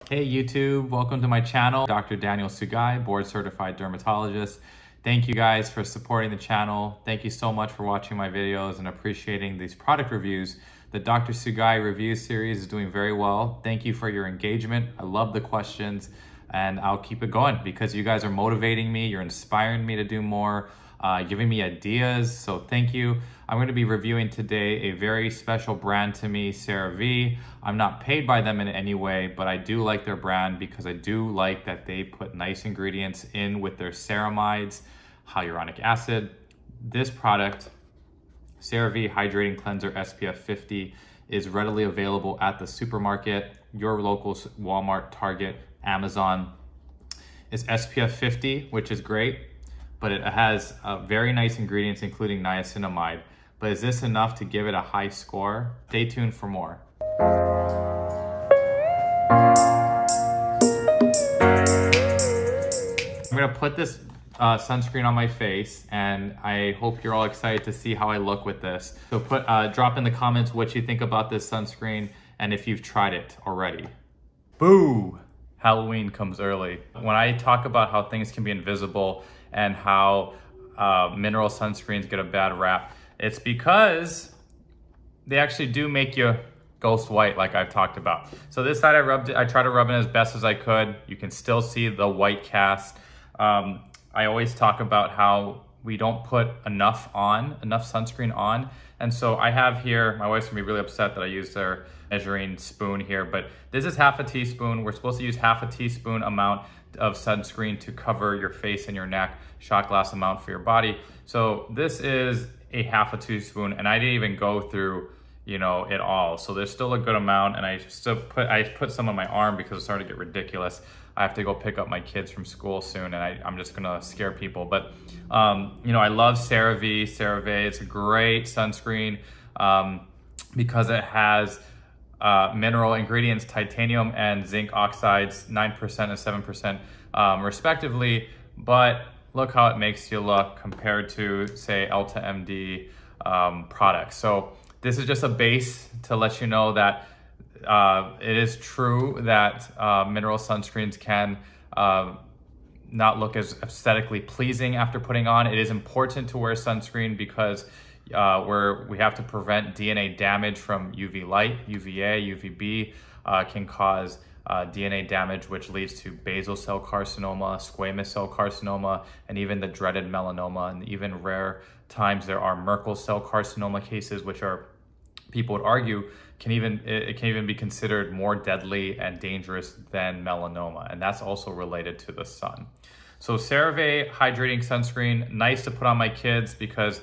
Hey YouTube, welcome to my channel. Dr. Daniel Sugai, board certified dermatologist. Thank you guys for supporting the channel. Thank you so much for watching my videos and appreciating these product reviews. The Dr. Sugai review series is doing very well. Thank you for your engagement. I love the questions and I'll keep it going because you guys are motivating me. You're inspiring me to do more, giving me ideas. So thank you. I'm going to be reviewing today a very special brand to me, CeraVe. I'm not paid by them in any way, but I do like their brand because I do like that they put nice ingredients in with their ceramides, hyaluronic acid. This product, CeraVe Hydrating Cleanser SPF50, is readily available at the supermarket, your local Walmart, Target, Amazon. It's SPF50, which is great, but it has very nice ingredients, including niacinamide. But is this enough to give it a high score? Stay tuned for more. I'm gonna put this sunscreen on my face, and I hope you're all excited to see how I look with this. So drop in the comments what you think about this sunscreen and if you've tried it already. Boo! Halloween comes early. When I talk about how things can be invisible and how mineral sunscreens get a bad rap, it's because they actually do make you ghost white, like I've talked about. So this side I tried to rub it as best as I could. You can still see the white cast. I always talk about how we don't put enough sunscreen on. And so I have here, my wife's gonna be really upset that I used their measuring spoon here, but this is half a teaspoon. We're supposed to use half a teaspoon amount of sunscreen to cover your face and your neck, shot glass amount for your body. So this is a half a teaspoon, and I didn't even go through, it all. So there's still a good amount, and I put some on my arm because it started to get ridiculous. I have to go pick up my kids from school soon, and I'm just gonna scare people. But I love CeraVe. CeraVe, it's a great sunscreen because it has mineral ingredients, titanium and zinc oxides, 9% and 7% respectively. But look how it makes you look compared to, say, Elta MD products. So this is just a base to let you know that it is true that mineral sunscreens can not look as aesthetically pleasing after putting on. It is important to wear sunscreen because we have to prevent DNA damage from UV light. UVA, UVB can cause DNA damage, which leads to basal cell carcinoma, squamous cell carcinoma, and even the dreaded melanoma. And even rare times there are Merkel cell carcinoma cases, which are, people would argue, it can even be considered more deadly and dangerous than melanoma. And that's also related to the sun. So CeraVe Hydrating Sunscreen, nice to put on my kids because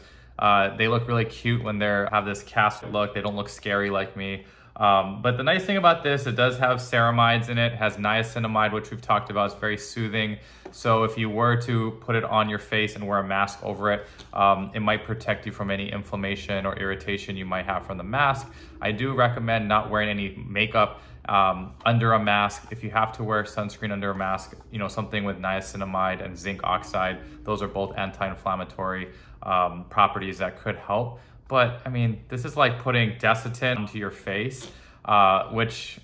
they look really cute when they have this cast look. They don't look scary like me. But the nice thing about this, it does have ceramides in it. It has niacinamide, which we've talked about. It's very soothing. So if you were to put it on your face and wear a mask over it, it might protect you from any inflammation or irritation you might have from the mask. I do recommend not wearing any makeup under a mask. If you have to wear sunscreen under a mask, something with niacinamide and zinc oxide, those are both anti-inflammatory properties that could help. But I mean, this is like putting Desitin onto your face, which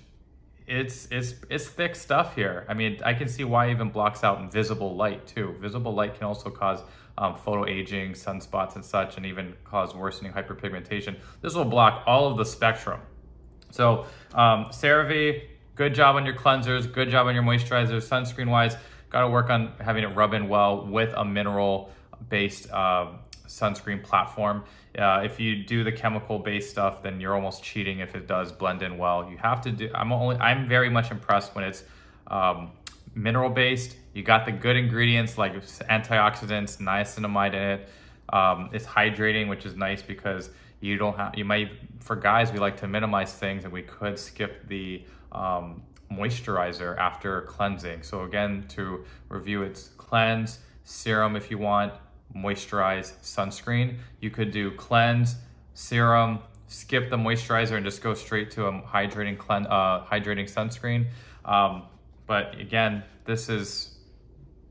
it's thick stuff here. I mean, I can see why it even blocks out visible light too. Visible light can also cause photo aging, sunspots and such, and even cause worsening hyperpigmentation. This will block all of the spectrum. So CeraVe, good job on your cleansers, good job on your moisturizers. Sunscreen wise, got to work on having it rub in well with a mineral based sunscreen platform. If you do the chemical based stuff, then you're almost cheating if it does blend in well. You have to do, I'm very much impressed when it's mineral based. You got the good ingredients like antioxidants, niacinamide in it. It's hydrating, which is nice because for guys, we like to minimize things and we could skip the moisturizer after cleansing. So again, to review, it's cleanse, serum if you want, moisturize, sunscreen. You could do cleanse, serum, skip the moisturizer and just go straight to a hydrating sunscreen. But again, this is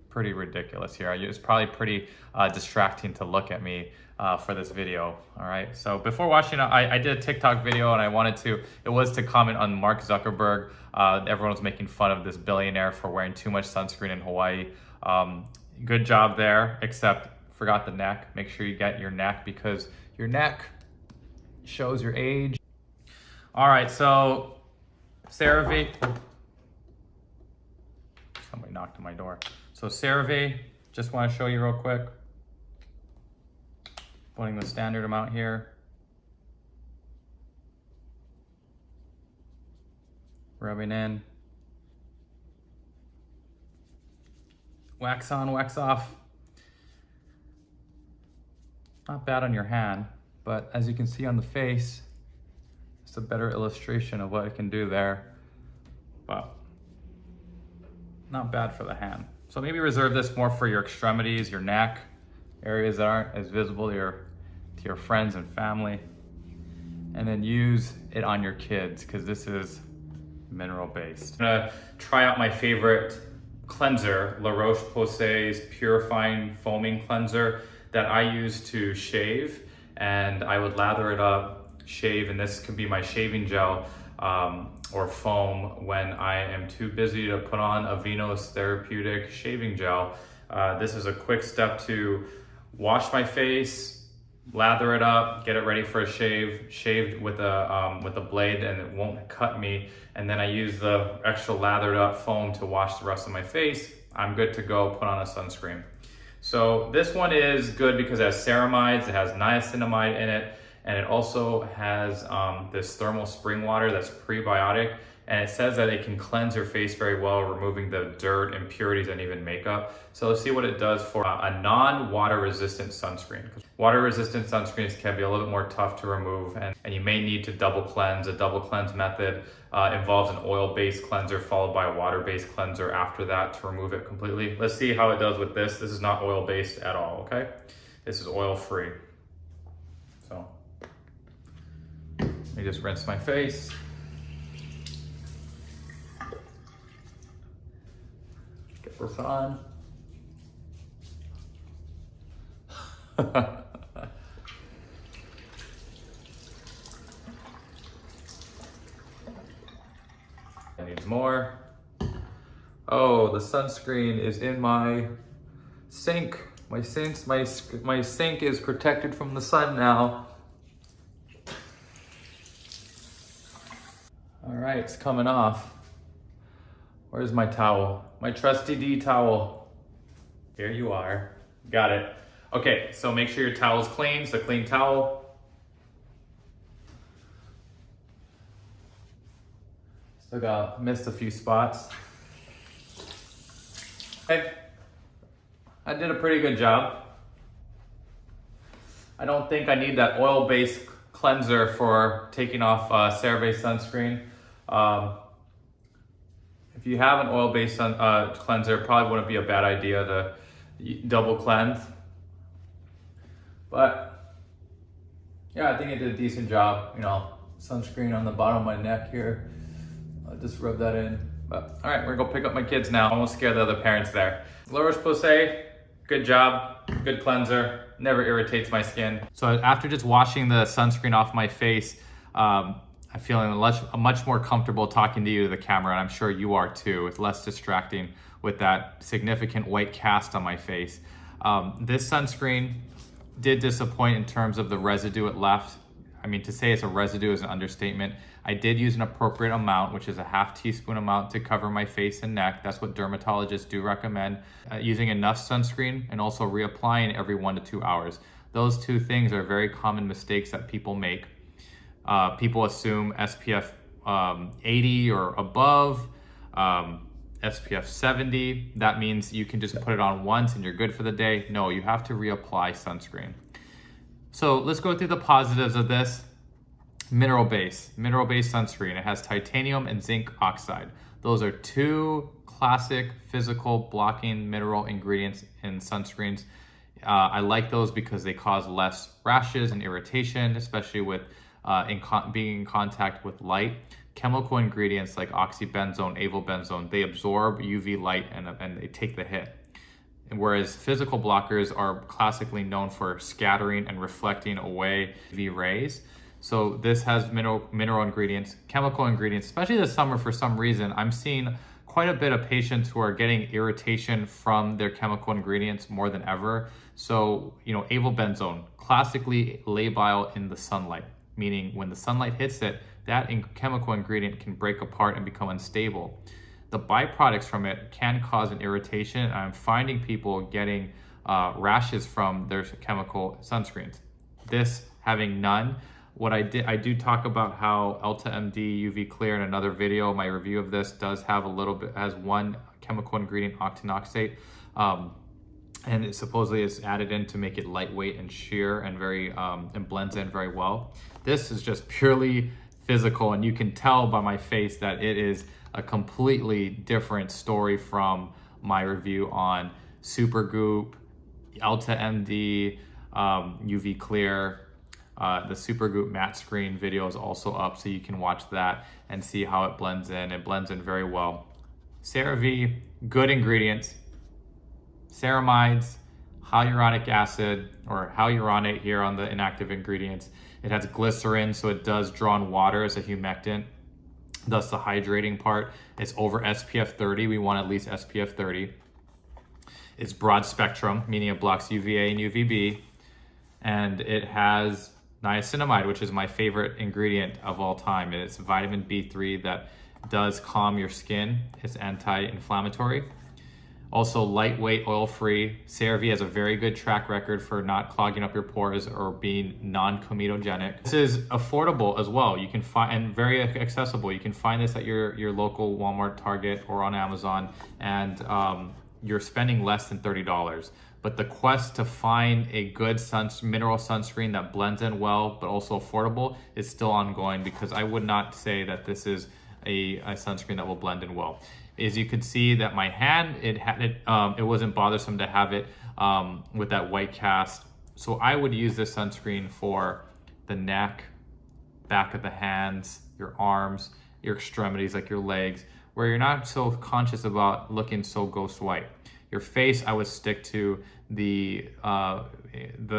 pretty ridiculous here. It's probably pretty distracting to look at me for this video. All right, so before watching, I did a TikTok video and it was to comment on Mark Zuckerberg. Everyone was making fun of this billionaire for wearing too much sunscreen in Hawaii. Good job there, except forgot the neck. Make sure you get your neck because your neck shows your age. All right, so CeraVe, somebody knocked on my door. So CeraVe, just want to show you real quick. Putting the standard amount here. Rubbing in. Wax on, wax off. Not bad on your hand, but as you can see on the face, it's a better illustration of what it can do there. But not bad for the hand. So maybe reserve this more for your extremities, your neck, areas that aren't as visible to your friends and family. And then use it on your kids because this is mineral based. I'm gonna try out my favorite cleanser, Roche-Posay's Purifying Foaming Cleanser that I use to shave. And I would lather it up, shave, and this could be my shaving gel or foam when I am too busy to put on a Venus therapeutic shaving gel. This is a quick step to wash my face, lather it up, get it ready for a shave, shaved with a blade and it won't cut me. And then I use the extra lathered up foam to wash the rest of my face. I'm good to go, put on a sunscreen. So this one is good because it has ceramides, it has niacinamide in it, and it also has this thermal spring water that's prebiotic. And it says that it can cleanse your face very well, removing the dirt, impurities, and even makeup. So let's see what it does for a non-water resistant sunscreen. Water resistant sunscreens can be a little bit more tough to remove, and you may need to double cleanse. A double cleanse method involves an oil-based cleanser followed by a water-based cleanser after that to remove it completely. Let's see how it does with this. This is not oil-based at all, okay? This is oil-free. So, let me just rinse my face. Get this on. I need more. Oh, the sunscreen is in my sink. My sink is protected from the sun now. All right, it's coming off. Where's my towel? My trusty D towel. Here you are. Got it. Okay, so make sure your towel's clean. So clean towel. Still missed a few spots. Okay, I did a pretty good job. I don't think I need that oil-based cleanser for taking off CeraVe sunscreen. If you have an oil-based cleanser, it probably wouldn't be a bad idea to double cleanse. But yeah, I think I did a decent job. You know, sunscreen on the bottom of my neck here. I'll just rub that in. But all right, we're gonna go pick up my kids now. I won't scare the other parents there. Roche-Posay, good job, good cleanser. Never irritates my skin. So after just washing the sunscreen off my face, I'm feeling much more comfortable talking to you to the camera, and I'm sure you are too. It's less distracting with that significant white cast on my face. This sunscreen did disappoint in terms of the residue it left. I mean, to say it's a residue is an understatement. I did use an appropriate amount, which is a ½ teaspoon amount to cover my face and neck. That's what dermatologists do recommend. Using enough sunscreen and also reapplying every 1 to 2 hours. Those two things are very common mistakes that people make. People assume SPF 80 or above, SPF 70. That means you can just put it on once and you're good for the day. No, you have to reapply sunscreen. So let's go through the positives of this. Mineral-based sunscreen. It has titanium and zinc oxide. Those are two classic physical blocking mineral ingredients in sunscreens. I like those because they cause less rashes and irritation, especially with being in contact with light. Chemical ingredients like oxybenzone, avobenzone, they absorb UV light and they take the hit. And whereas physical blockers are classically known for scattering and reflecting away UV rays. So this has mineral ingredients, chemical ingredients, especially this summer. For some reason, I'm seeing quite a bit of patients who are getting irritation from their chemical ingredients more than ever. So, avobenzone, classically labile in the sunlight, meaning when the sunlight hits it, that chemical ingredient can break apart and become unstable. The byproducts from it can cause an irritation, and I'm finding people getting rashes from their chemical sunscreens. This having none. I do talk about how Elta MD UV Clear in another video. My review of this does have has one chemical ingredient, octinoxate, and it supposedly is added in to make it lightweight and sheer and and blends in very well. This is just purely physical, and you can tell by my face that it is a completely different story from my review on Supergoop, Elta MD, UV Clear. The Supergoop matte screen video is also up, so you can watch that and see how it blends in. It blends in very well. CeraVe, good ingredients. Ceramides, hyaluronic acid, or hyaluronate here on the inactive ingredients. It has glycerin, so it does draw in water as a humectant. Thus the hydrating part. It's over SPF 30. We want at least SPF 30. It's broad spectrum, meaning it blocks UVA and UVB. And it has niacinamide, which is my favorite ingredient of all time. It's vitamin B3 that does calm your skin. It's anti-inflammatory. Also lightweight, oil-free. CeraVe has a very good track record for not clogging up your pores or being non-comedogenic. This is affordable as well. You can find, and very accessible. You can find this at your local Walmart, Target, or on Amazon, and you're spending less than $30. But the quest to find a good mineral sunscreen that blends in well, but also affordable, is still ongoing, because I would not say that this is a sunscreen that will blend in well. As you could see that my hand, it wasn't bothersome to have it with that white cast. So I would use this sunscreen for the neck, back of the hands, your arms, your extremities, like your legs, where you're not so conscious about looking so ghost white. Your face, I would stick to the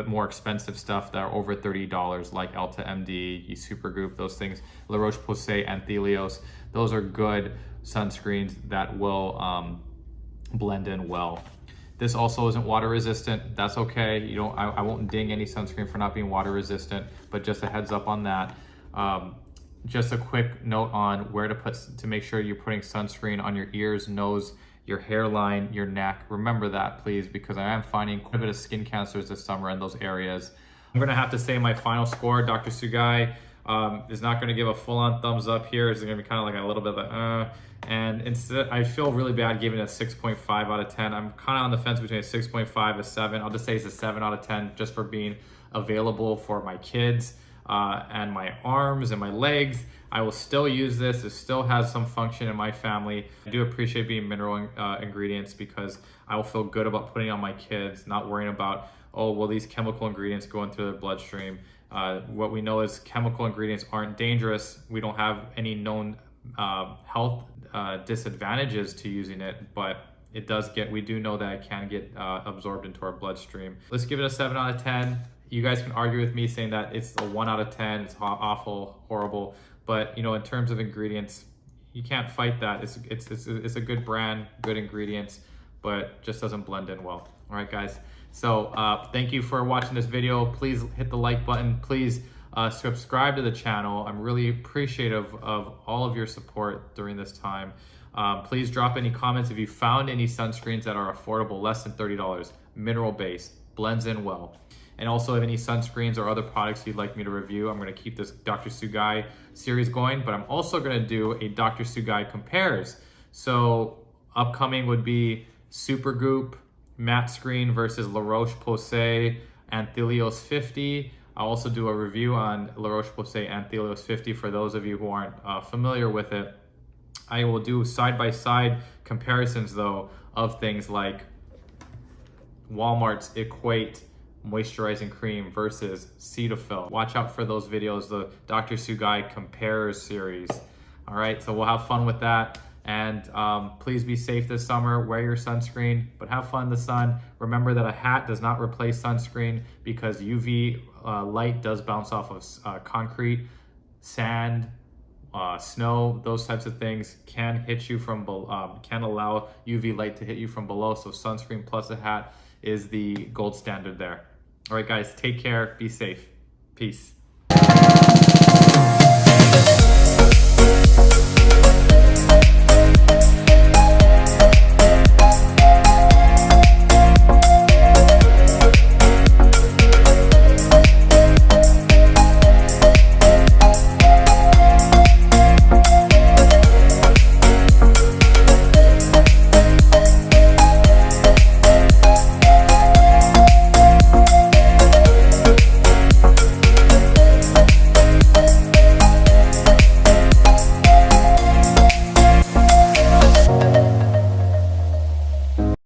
more expensive stuff that are over $30, like Elta MD, Supergoop, those things, La Roche-Posay, and Thelios. Those are good sunscreens that will blend in well. This also isn't water resistant. That's okay. I won't ding any sunscreen for not being water resistant, but just a heads up on that. Just a quick note on where to make sure you're putting sunscreen on your ears, nose, your hairline, your neck. Remember that, please, because I am finding quite a bit of skin cancers this summer in those areas. I'm gonna have to say my final score, Dr. Sugai is not gonna give a full-on thumbs up here. It's gonna be kind of like a little bit of and instead, I feel really bad giving it a 6.5 out of 10. I'm kind of on the fence between a 6.5 and a 7. I'll just say it's a 7 out of 10 just for being available for my kids and my arms and my legs. I will still use this. It still has some function in my family. I do appreciate being mineral ingredients, because I will feel good about putting it on my kids, not worrying about, oh, well, these chemical ingredients go into their bloodstream. What we know is chemical ingredients aren't dangerous. We don't have any known health disadvantages to using it, but we do know that it can get absorbed into our bloodstream. Let's give it a 7 out of 10. You guys can argue with me saying that it's a 1 out of 10, it's awful, horrible. But in terms of ingredients, you can't fight that. It's a good brand, good ingredients, but just doesn't blend in well. All right, guys. So thank you for watching this video. Please hit the like button. Please subscribe to the channel. I'm really appreciative of all of your support during this time. Please drop any comments if you found any sunscreens that are affordable, less than $30, mineral based, blends in well. And also, if any sunscreens or other products you'd like me to review, I'm going to keep this Dr. Sugai series going, but I'm also going to do a Dr. Sugai compares. So upcoming would be Supergoop matte screen versus La Roche-Posay and Thelios 50. I'll also do a review on La Roche-Posay and Thelios 50 for those of you who aren't familiar with it. I will do side-by-side comparisons, though, of things like Walmart's Equate moisturizing cream versus Cetaphil. Watch out for those videos, the Dr. Sugai Compares series. All right, so we'll have fun with that. And please be safe this summer. Wear your sunscreen, but have fun in the sun. Remember that a hat does not replace sunscreen because UV light does bounce off of concrete, sand, snow. Those types of things can hit you from can allow UV light to hit you from below. So sunscreen plus a hat is the gold standard there. All right, guys, take care. Be safe. Peace.